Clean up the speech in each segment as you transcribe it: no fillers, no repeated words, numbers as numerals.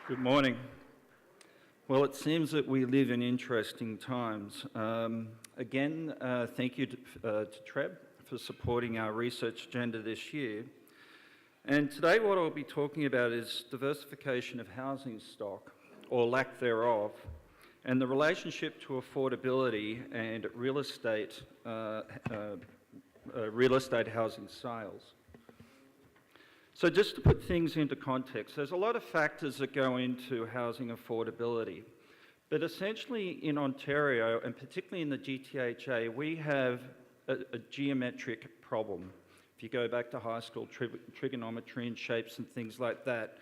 Good morning. Well, it seems that we live in interesting times. Again, thank you to Treb for supporting our research agenda this year. And today what I'll be talking about is diversification of housing stock, or lack thereof, and the relationship to affordability and real estate housing sales. So just to put things into context, there's a lot of factors that go into housing affordability. But essentially in Ontario, and particularly in the GTHA, we have a geometric problem. If you go back to high school, trigonometry and shapes and things like that,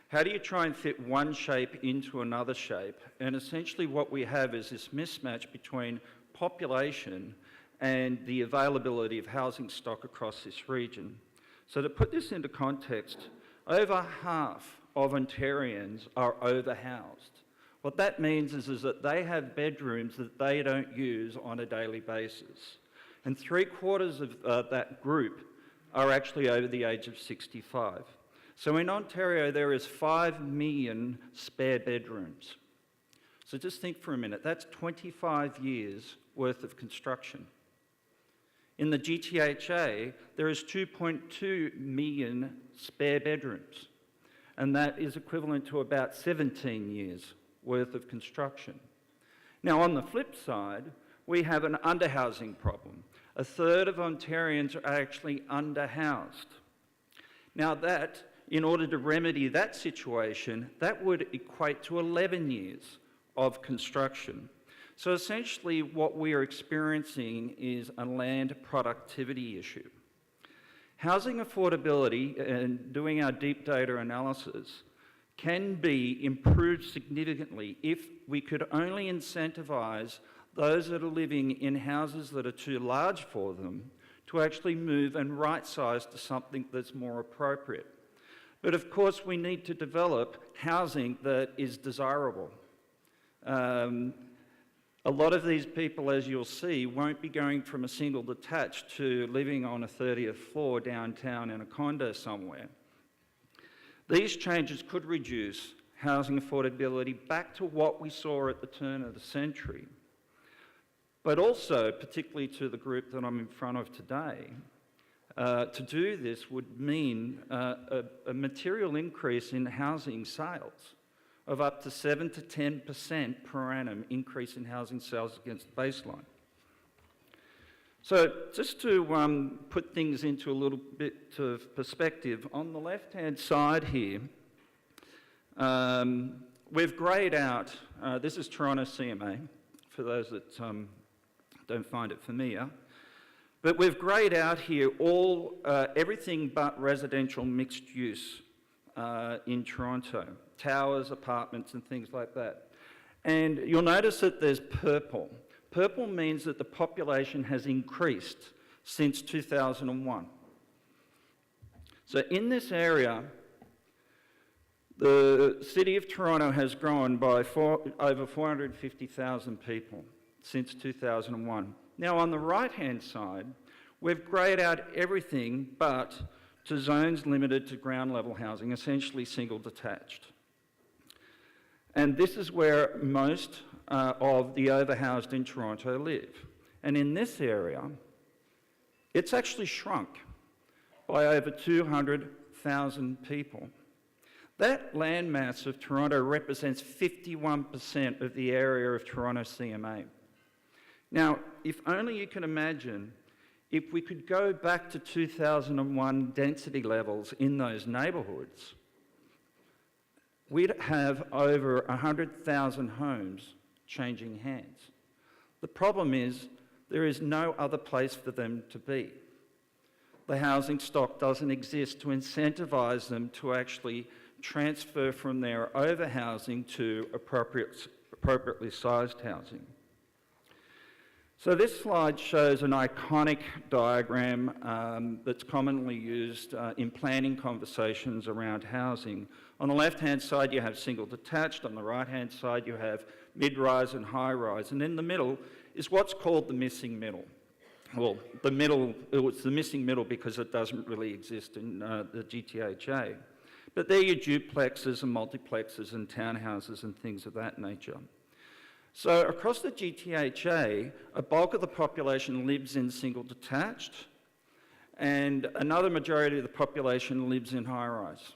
how do you try and fit one shape into another shape? And essentially what we have is this mismatch between population and the availability of housing stock across this region. So to put this into context, over half of Ontarians are overhoused. What that means is that they have bedrooms that they don't use on a daily basis. And 3/4 of that group are actually over the age of 65. So in Ontario, there is 5 million spare bedrooms. So just think for a minute, that's 25 years worth of construction. In the GTHA, there is 2.2 million spare bedrooms, and that is equivalent to about 17 years worth of construction. Now, on the flip side, we have an underhousing problem. 1/3 of Ontarians are actually underhoused. Now that, in order to remedy that situation, that would equate to 11 years of construction. So essentially what we are experiencing is a land productivity issue. Housing affordability, and doing our deep data analysis, can be improved significantly if we could only incentivise those that are living in houses that are too large for them to actually move and right-size to something that's more appropriate. But of course we need to develop housing that is desirable. A lot of these people, as you'll see, won't be going from a single detached to living on a 30th floor downtown in a condo somewhere. These changes could reduce housing affordability back to what we saw at the turn of the century. But also, particularly to the group that I'm in front of today, to do this would mean a material increase in housing sales of up to 7 to 10% per annum increase in housing sales against the baseline. So just to put things into a little bit of perspective, on the left-hand side here, we've greyed out, this is Toronto CMA, for those that don't find it familiar, but we've greyed out here everything but residential mixed use in Toronto. Towers, apartments and things like that. And you'll notice that there's purple. Purple means that the population has increased since 2001. So in this area, the City of Toronto has grown by over 450,000 people since 2001. Now on the right-hand side, we've greyed out everything but to zones limited to ground level housing, essentially single detached. And this is where most of the overhoused in Toronto live. And in this area, it's actually shrunk by over 200,000 people. That landmass of Toronto represents 51% of the area of Toronto CMA. Now, if only you can imagine, if we could go back to 2001 density levels in those neighbourhoods, we'd have over 100,000 homes changing hands. The problem is there is no other place for them to be. The housing stock doesn't exist to incentivise them to actually transfer from their overhousing to appropriately sized housing. So this slide shows an iconic diagram that's commonly used in planning conversations around housing. On the left-hand side, you have single detached. On the right-hand side, you have mid-rise and high-rise. And in the middle is what's called the missing middle. Well, it's the missing middle because it doesn't really exist in the GTHA. But they're your duplexes and multiplexes and townhouses and things of that nature. So across the GTHA, a bulk of the population lives in single detached, and another majority of the population lives in high-rise.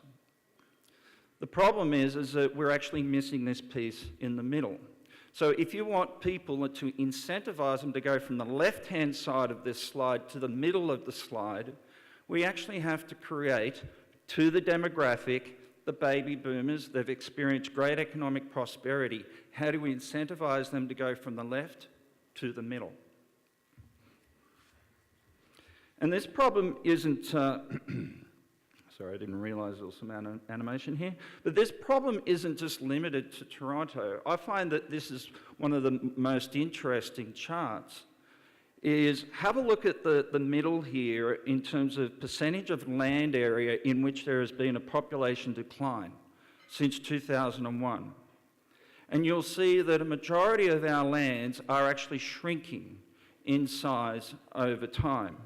The problem is that we're actually missing this piece in the middle. So if you want people to incentivize them to go from the left-hand side of this slide to the middle of the slide, we actually have to create, to the demographic, the baby boomers. They've experienced great economic prosperity. How do we incentivize them to go from the left to the middle? And this problem isn't, sorry, I didn't realise there was some animation here, but this problem isn't just limited to Toronto. I find that this is one of the most interesting charts, is have a look at the middle here in terms of percentage of land area in which there has been a population decline since 2001. And you'll see that a majority of our lands are actually shrinking in size over time.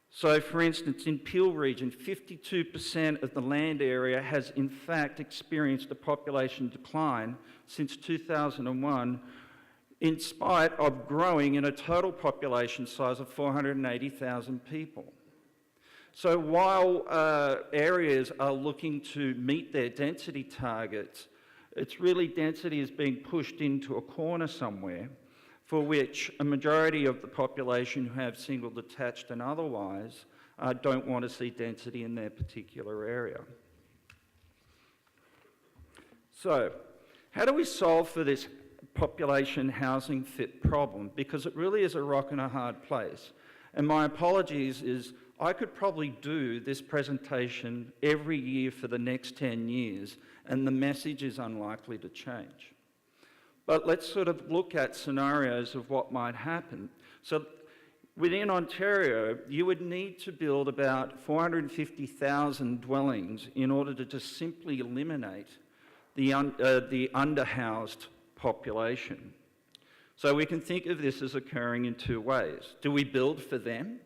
So for instance, in Peel region, 52% of the land area has in fact experienced a population decline since 2001, in spite of growing in a total population size of 480,000 people. So while areas are looking to meet their density targets, it's really density is being pushed into a corner somewhere, for which a majority of the population who have single detached and otherwise don't want to see density in their particular area. So, how do we solve for this population housing fit problem? Because it really is a rock and a hard place. And my apologies is I could probably do this presentation every year for the next 10 years and the message is unlikely to change. But let's sort of look at scenarios of what might happen. So within Ontario, you would need to build about 450,000 dwellings in order to just simply eliminate the underhoused population. So we can think of this as occurring in two ways. Do we build for them?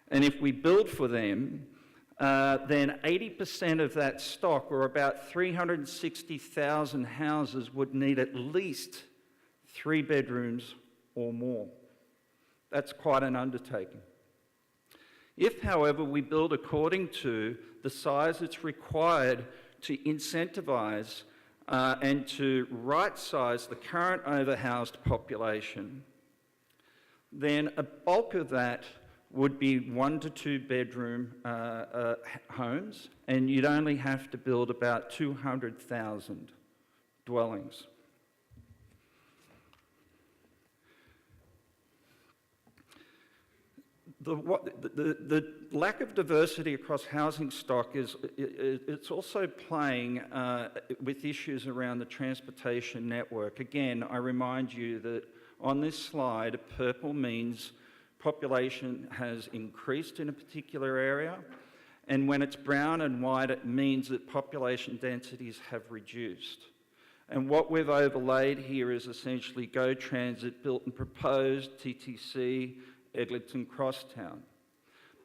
And if we build for them, then 80% of that stock, or about 360,000 houses, would need at least 3 bedrooms or more. That's quite an undertaking. If, however, we build according to the size that's required to incentivise and to right-size the current overhoused population, then a bulk of that would be 1 to 2 bedroom homes, and you'd only have to build about 200,000 dwellings. The lack of diversity across housing stock it's also playing with issues around the transportation network. Again, I remind you that on this slide, purple means population has increased in a particular area, and when it's brown and white, it means that population densities have reduced. And what we've overlaid here is essentially GO Transit, built and proposed, TTC, Eglinton Crosstown.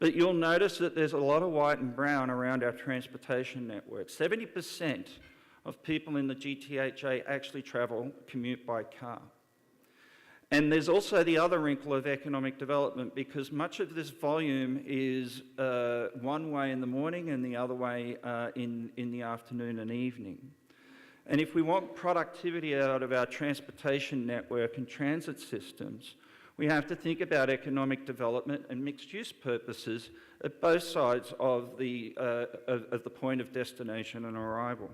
But you'll notice that there's a lot of white and brown around our transportation network. 70% of people in the GTHA actually commute by car. And there's also the other wrinkle of economic development, because much of this volume is one way in the morning and the other way in the afternoon and evening. And if we want productivity out of our transportation network and transit systems, we have to think about economic development and mixed-use purposes at both sides of the point of destination and arrival.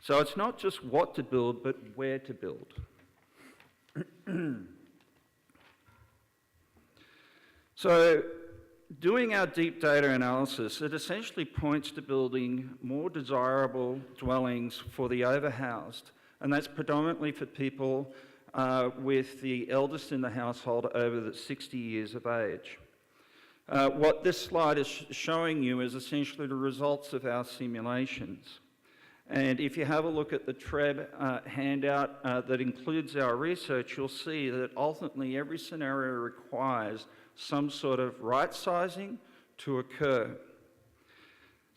So it's not just what to build, but where to build. So, doing our deep data analysis, it essentially points to building more desirable dwellings for the overhoused, and that's predominantly for people with the eldest in the household over the 60 years of age. What this slide is showing you is essentially the results of our simulations. And if you have a look at the TREB handout that includes our research, you'll see that ultimately every scenario requires some sort of right-sizing to occur.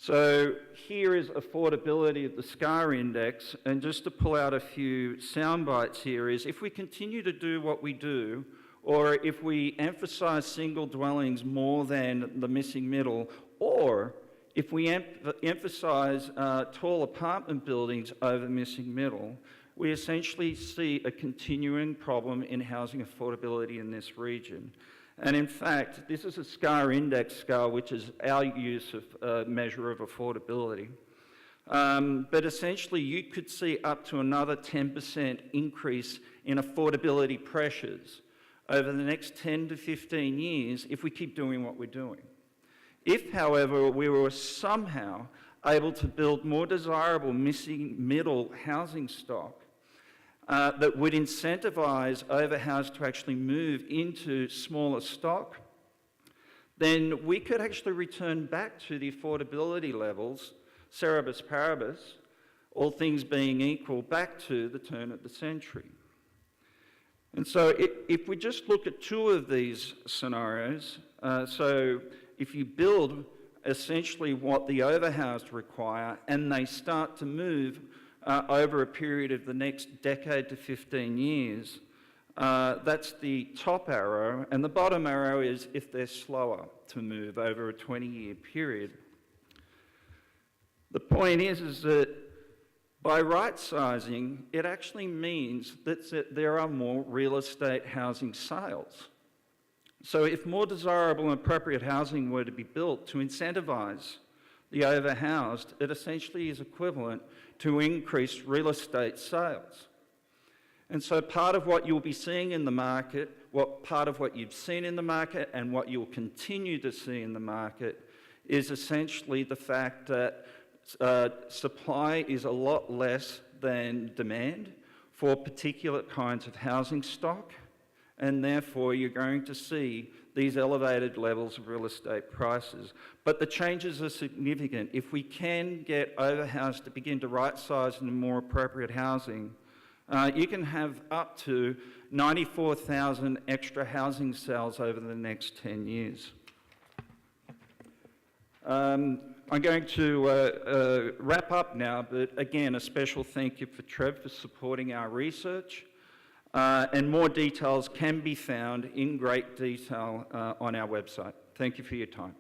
So here is affordability of the SCAR index, and just to pull out a few sound bites here is if we continue to do what we do, or if we emphasise single dwellings more than the missing middle, or if we emphasise tall apartment buildings over missing middle, we essentially see a continuing problem in housing affordability in this region. And in fact, this is a SCAR index scale, which is our use of measure of affordability. But essentially, you could see up to another 10% increase in affordability pressures over the next 10 to 15 years if we keep doing what we're doing. If, however, we were somehow able to build more desirable missing middle housing stock that would incentivise overhoused to actually move into smaller stock, then we could actually return back to the affordability levels, ceteris paribus, all things being equal, back to the turn of the century. And so if we just look at two of these scenarios, so if you build essentially what the overhoused require and they start to move over a period of the next decade to 15 years, that's the top arrow, and the bottom arrow is if they're slower to move over a 20-year period. The point is that by right-sizing, it actually means that there are more real estate housing sales. So if more desirable and appropriate housing were to be built to incentivise the overhoused, it essentially is equivalent to increased real estate sales. And so part of what you'll be seeing in the market, part of what you've seen in the market and what you'll continue to see in the market is essentially the fact that supply is a lot less than demand for particular kinds of housing stock, and therefore you're going to see these elevated levels of real estate prices. But the changes are significant. If we can get overhoused to begin to right-size into more appropriate housing, you can have up to 94,000 extra housing sales over the next 10 years. I'm going to wrap up now, but again, a special thank you for Trev for supporting our research. And more details can be found in great detail on our website. Thank you for your time.